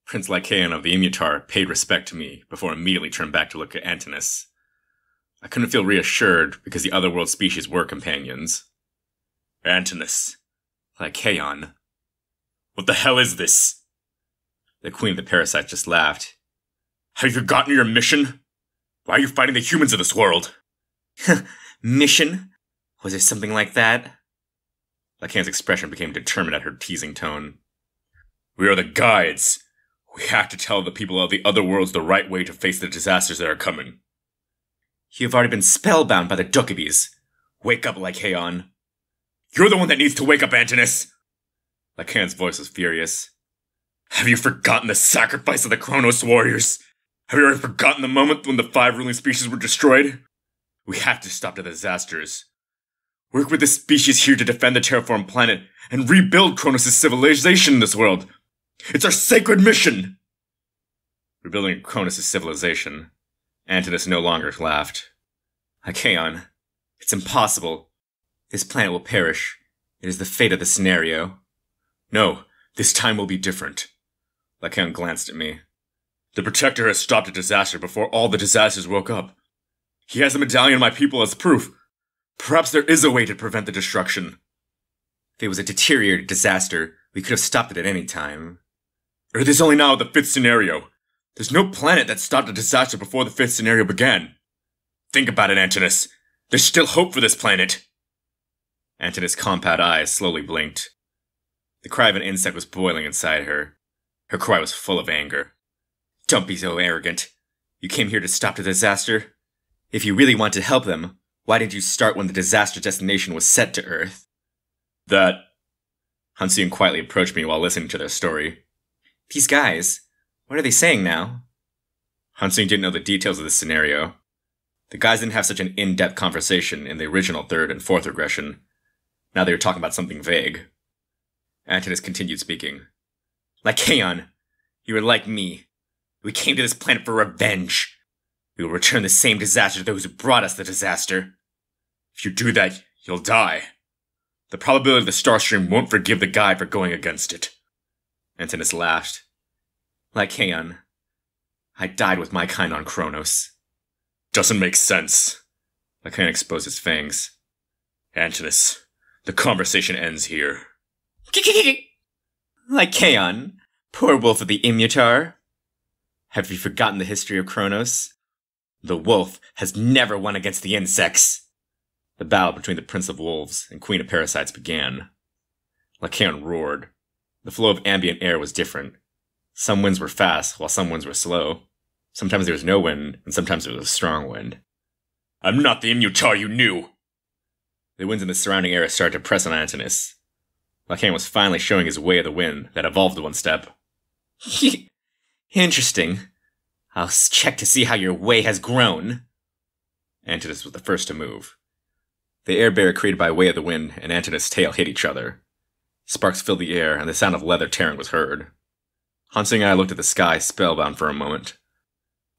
Prince Lycaon of the Immutar paid respect to me before immediately turned back to look at Antinous. I couldn't feel reassured because the otherworld species were companions. Antinous. Lycaon. What the hell is this? The queen of the parasites just laughed. Have you forgotten your mission? Why are you fighting the humans of this world? Mission? Was there something like that? Lycaon's expression became determined at her teasing tone. We are the guides. We have to tell the people of the other worlds the right way to face the disasters that are coming. You have already been spellbound by the Dokubis. Wake up, Lycaon. You're the one that needs to wake up, Antinous! Lycaon's voice was furious. Have you forgotten the sacrifice of the Kronos warriors? Have you already forgotten the moment when the 5 ruling species were destroyed? We have to stop the disasters. Work with the species here to defend the terraformed planet and rebuild Kronos' civilization in this world. It's our sacred mission! Rebuilding Kronos' civilization. Antinous no longer laughed. Lycaon, it's impossible. This planet will perish. It is the fate of the scenario. No, this time will be different. Lycaon glanced at me. The Protector has stopped a disaster before all the disasters woke up. He has a medallion of my people as proof. Perhaps there is a way to prevent the destruction. If it was a deteriorated disaster, we could have stopped it at any time. Earth is only now the 5th scenario. There's no planet that stopped a disaster before the 5th scenario began. Think about it, Antinous. There's still hope for this planet. Antinous' compact eyes slowly blinked. The cry of an insect was boiling inside her. Her cry was full of anger. Don't be so arrogant. You came here to stop the disaster? If you really want to help them, why didn't you start when the disaster destination was set to Earth? That... Hansoon quietly approached me while listening to their story. These guys, what are they saying now? Hansoon didn't know the details of this scenario. The guys didn't have such an in-depth conversation in the original 3rd and 4th regression. Now they were talking about something vague. Antinous continued speaking. Lycaon, you are like me. We came to this planet for revenge. We will return the same disaster to those who brought us the disaster. If you do that, you'll die. The probability of the Starstream won't forgive the guy for going against it. Antinous laughed. Lycaon, I died with my kind on Kronos. Doesn't make sense. Lycaon exposed his fangs. Antinous, the conversation ends here. Lycaon, poor wolf of the Immutar. Have you forgotten the history of Kronos? The wolf has never won against the insects. The battle between the Prince of Wolves and Queen of Parasites began. Lycaon roared. The flow of ambient air was different. Some winds were fast, while some winds were slow. Sometimes there was no wind, and sometimes there was a strong wind. I'm not the Immutar you knew! The winds in the surrounding air started to press on Antinous. Lycaon was finally showing his way of the wind that evolved one step. Interesting. I'll check to see how your way has grown. Antinous was the first to move. The air barrier created by way of the wind and Antinous' tail hit each other. Sparks filled the air, and the sound of leather tearing was heard. Hansoon and I looked at the sky, spellbound for a moment.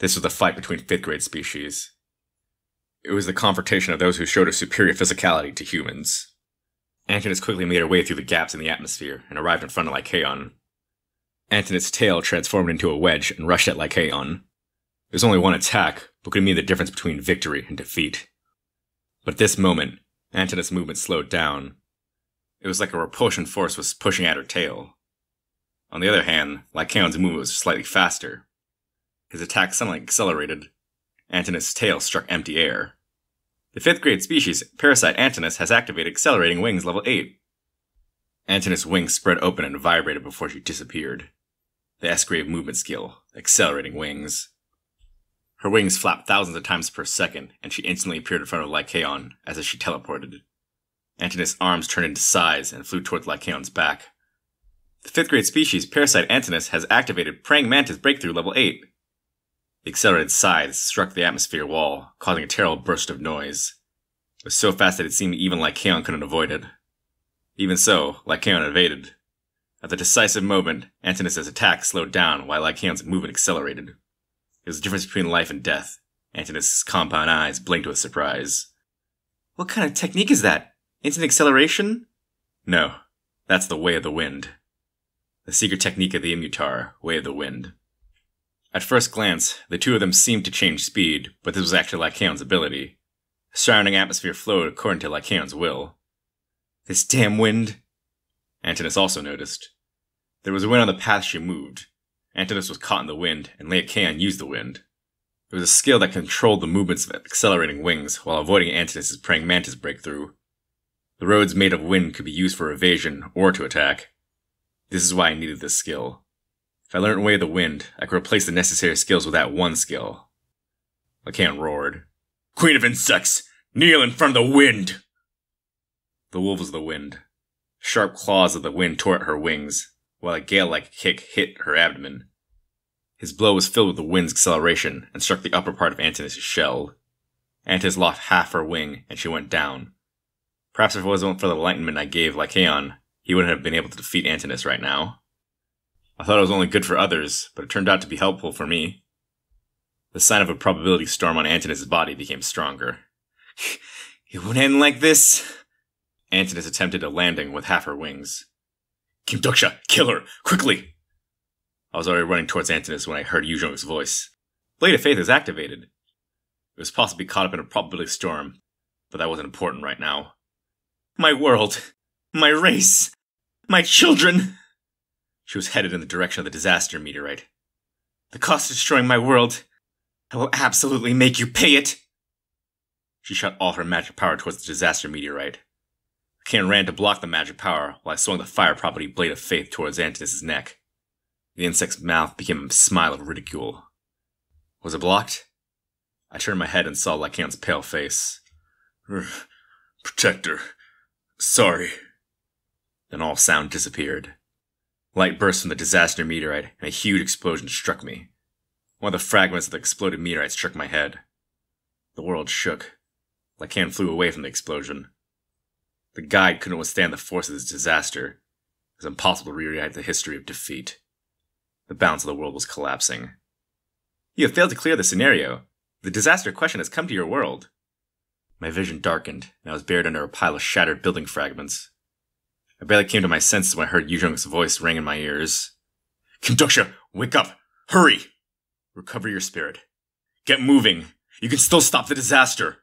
This was the fight between 5th grade species. It was the confrontation of those who showed a superior physicality to humans. Antinous quickly made her way through the gaps in the atmosphere and arrived in front of Lycaon. Antinous' tail transformed into a wedge and rushed at Lycaon. It was only one attack, but could mean the difference between victory and defeat. But at this moment, Antinous' movement slowed down. It was like a repulsion force was pushing at her tail. On the other hand, Lycaon's movement was slightly faster. His attack suddenly accelerated. Antinous' tail struck empty air. The 5th grade species, Parasite Antinous, has activated Accelerating Wings level 8. Antinous' wings spread open and vibrated before she disappeared. The S-grade movement skill, Accelerating Wings. Her wings flapped thousands of times per second, and she instantly appeared in front of Lycaon, as if she teleported. Antinous' arms turned into size and flew towards Lycaon's back. The 5th grade species, Parasite Antinous, has activated Praying Mantis Breakthrough level 8. The accelerated scythe struck the atmosphere wall, causing a terrible burst of noise. It was so fast that it seemed even Lycaon couldn't avoid it. Even so, Lycaon evaded. At the decisive moment, Antinous' attack slowed down while Lycaon's movement accelerated. It was the difference between life and death. Antinous' compound eyes blinked with surprise. What kind of technique is that? Instant acceleration? No, that's the way of the wind. the secret technique of the Immutar, Way of the Wind. At first glance, the two of them seemed to change speed, but this was actually Lycaon's ability. The surrounding atmosphere flowed according to Lycaon's will. This damn wind! Antinous also noticed. There was a wind on the path she moved. Antinous was caught in the wind, and Lycaon used the wind. It was a skill that controlled the movements of accelerating wings while avoiding Antinous' praying mantis breakthrough. The roads made of wind could be used for evasion or to attack. This is why I needed this skill. If I learned Way of the Wind, I could replace the necessary skills with that one skill. Lycaon roared. Queen of Insects, kneel in front of the wind! The wolf was the wind. Sharp claws of the wind tore at her wings, while a gale-like kick hit her abdomen. His blow was filled with the wind's acceleration and struck the upper part of Antinous' shell. Antinous lost half her wing, and she went down. Perhaps if it wasn't for the enlightenment I gave Lycaon, he wouldn't have been able to defeat Antinous right now. I thought it was only good for others, but it turned out to be helpful for me. The sign of a probability storm on Antinous' body became stronger. It won't end like this! Antinous attempted a landing with half her wings. Kim Dokja, kill her! Quickly! I was already running towards Antinous when I heard Yoo Jonghyuk's voice. Blade of Faith is activated. It was possibly caught up in a probability storm, but that wasn't important right now. My world! My race! My children! She was headed in the direction of the disaster meteorite. The cost of destroying my world! I will absolutely make you pay it! She shot all her magic power towards the disaster meteorite. Lycaon ran to block the magic power while I swung the fire property Blade of Faith towards Antinous' neck. The insect's mouth became a smile of ridicule. Was it blocked? I turned my head and saw Lycaon's pale face. Protector. Sorry. Then all sound disappeared. Light burst from the disaster meteorite, and a huge explosion struck me. One of the fragments of the exploded meteorite struck my head. The world shook. Lycaon flew away from the explosion. The guide couldn't withstand the force of this disaster. It was impossible to rewrite the history of defeat. The balance of the world was collapsing. You have failed to clear the scenario. The disaster question has come to your world. My vision darkened, and I was buried under a pile of shattered building fragments. I barely came to my senses when I heard Yoo Jonghyuk's voice ring in my ears. Kim Dokja, wake up! Hurry! Recover your spirit. Get moving! You can still stop the disaster!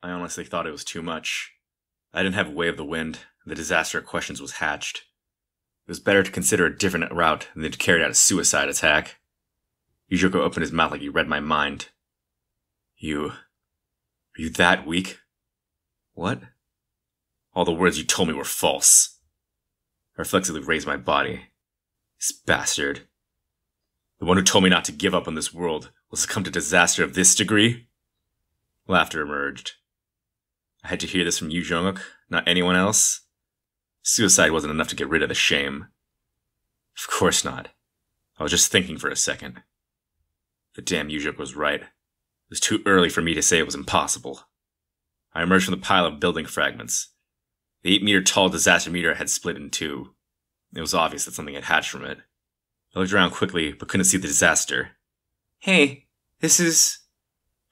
I honestly thought it was too much. I didn't have Way of the Wind, and the disaster of questions was hatched. It was better to consider a different route than to carry out a suicide attack. Yoo Jonghyuk opened his mouth like he read my mind. Are you that weak? What? All the words you told me were false. I reflexively raised my body. This bastard. The one who told me not to give up on this world will succumb to disaster of this degree? Laughter emerged. I had to hear this from Yoo Jonghyuk, not anyone else. Suicide wasn't enough to get rid of the shame. Of course not. I was just thinking for a second. The damn Yoo Jonghyuk was right. It was too early for me to say it was impossible. I emerged from the pile of building fragments. The 8-meter-tall disaster meteor had split in two. It was obvious that something had hatched from it. I looked around quickly, but couldn't see the disaster. Hey, this is...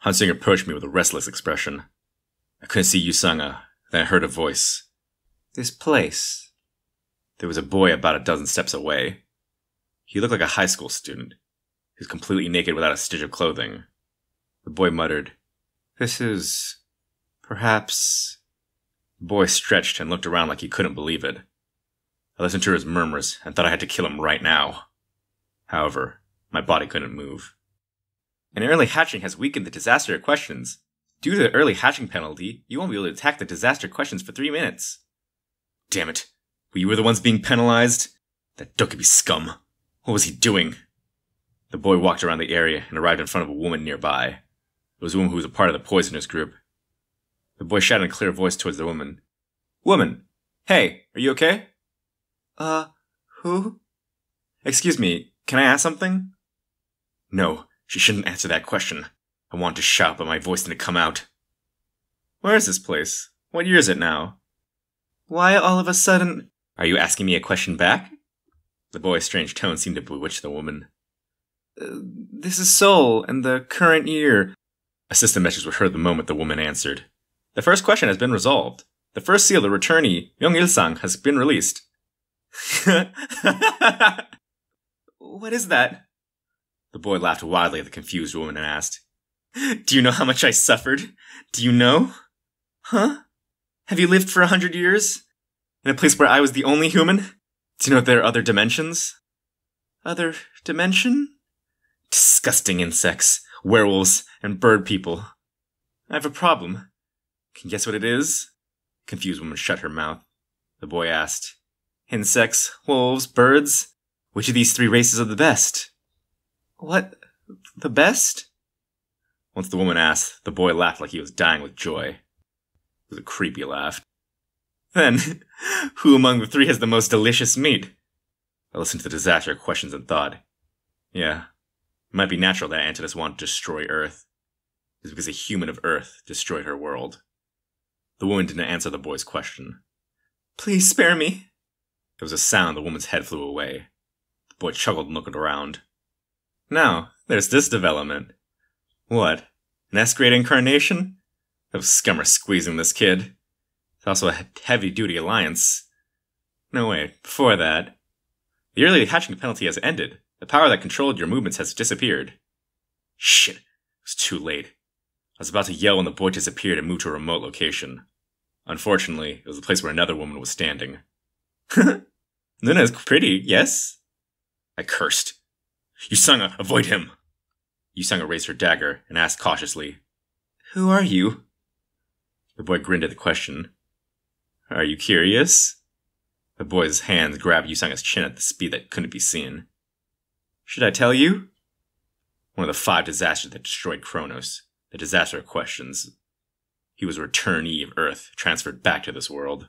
Hansung approached me with a restless expression. I couldn't see Yusanga, then I heard a voice. This place. There was a boy about a dozen steps away. He looked like a high school student. He was completely naked without a stitch of clothing. The boy muttered, This is... perhaps... The boy stretched and looked around like he couldn't believe it. I listened to his murmurs and thought I had to kill him right now. However, my body couldn't move. An early hatching has weakened the disaster questions. Due to the early hatching penalty, you won't be able to attack the disaster questions for 3 minutes. Damn it. We were the ones being penalized? That Dokkaebi scum. What was he doing? The boy walked around the area and arrived in front of a woman nearby. It was a woman who was a part of the poisoners group. The boy shouted in a clear voice towards the woman. Woman! Hey, are you okay? Who? Excuse me, can I ask something? No, she shouldn't answer that question. I wanted to shout, but my voice didn't come out. Where is this place? What year is it now? Why all of a sudden... Are you asking me a question back? The boy's strange tone seemed to bewitch the woman. This is Seoul, and the current year... A system message was heard the moment the woman answered. The first question has been resolved. The first seal, the returnee, Young Il-sang, has been released. What is that? The boy laughed wildly at the confused woman and asked, Do you know how much I suffered? Do you know? Huh? Have you lived for 100 years? In a place where I was the only human? Do you know that there are other dimensions? Other dimension? Disgusting insects, werewolves, and bird people. I have a problem. Can you guess what it is? The confused woman shut her mouth. The boy asked, Insects, wolves, birds? Which of these three races are the best? What? The best? Once the woman asked, the boy laughed like he was dying with joy. It was a creepy laugh. Then, who among the three has the most delicious meat? I listened to the disaster questions and thought, yeah, it might be natural that Antinous wanted to destroy Earth. It was because a human of Earth destroyed her world. The woman didn't answer the boy's question. Please spare me. There was a sound, the woman's head flew away. The boy chuckled and looked around. Now, there's this development. What? An S-grade incarnation? Those scum are squeezing this kid. It's also a heavy-duty alliance. No, wait, before that. The early hatching penalty has ended. The power that controlled your movements has disappeared. Shit, it was too late. I was about to yell when the boy disappeared and moved to a remote location. Unfortunately, it was the place where another woman was standing. Luna's pretty, yes? I cursed. Yoo-sung, avoid him! Yoo-sung raised her dagger and asked cautiously, Who are you? The boy grinned at the question. Are you curious? The boy's hands grabbed Yoo-sung's chin at the speed that couldn't be seen. Should I tell you? One of the 5 disasters that destroyed Kronos. The disaster of questions. He was a returnee of Earth, transferred back to this world.